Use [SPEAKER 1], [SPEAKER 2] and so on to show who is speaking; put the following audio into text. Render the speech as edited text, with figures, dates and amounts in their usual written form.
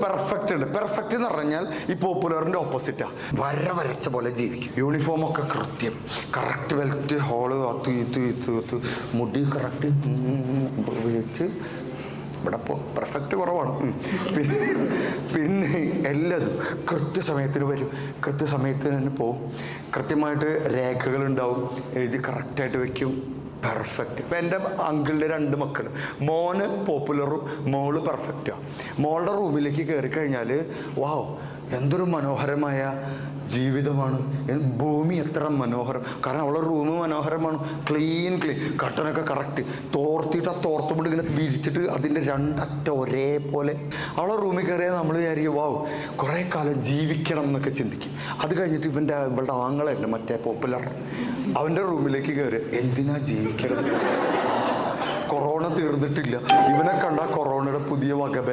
[SPEAKER 1] Perfect ഉണ്ട്. Perfect എന്ന് പറഞ്ഞാൽ ഈ പോപ്പുലറിന്റെ ഓപ്പോസിറ്റാ. വരച്ച പോലെ ജീവിക്കും. യൂണിഫോം ഒക്കെ കൃത്യം, കറക്റ്റ് ബെൽറ്റ്, ഹോള്, മുടി കറക്റ്റ് വെച്ച്. ഇവിടെ പെർഫെക്റ്റ് കുറവാണ്. പിന്നെ എല്ലാതും കൃത്യസമയത്തിന് വരും, കൃത്യസമയത്തിന് തന്നെ പോവും, കൃത്യമായിട്ട് രേഖകളുണ്ടാവും, എഴുതി കറക്റ്റായിട്ട് വെക്കും. പെർഫെക്റ്റ്. ഇപ്പം എൻ്റെ അങ്കിളിൻ്റെ 2 മക്കൾ, മോന് പോപ്പുലറും മോള് പെർഫെക്റ്റാണ്. മോളുടെ റൂമിലേക്ക് കയറി കഴിഞ്ഞാൽ വാവ്, എന്തൊരു മനോഹരമായ ജീവിതമാണ്, ഭൂമി എത്ര മനോഹരം. കാരണം അവളുടെ റൂം മനോഹരമാണ്, ക്ലീൻ, കട്ടനൊക്കെ കറക്റ്റ്, തോർത്തിട്ട് ആ തോർത്തുമ്പോൾ ഇങ്ങനെ വിരിച്ചിട്ട് അതിൻ്റെ 2 അറ്റം ഒരേപോലെ. അവളെ റൂമിൽ കയറിയാൽ നമ്മൾ വിചാരിക്കും വാവ്, കുറേ കാലം ജീവിക്കണം എന്നൊക്കെ ചിന്തിക്കും. അത് കഴിഞ്ഞിട്ട് ഇവളുടെ ആങ്ങളല്ലേ മറ്റേ പോപ്പുലർ, അവൻ്റെ റൂമിലേക്ക് കയറി എന്തിനാ ജീവിക്കണം, കൊറോണ തീർന്നിട്ടില്ല, ഇവനെ കണ്ട കൊറോണയുടെ പുതിയ വകഭേദം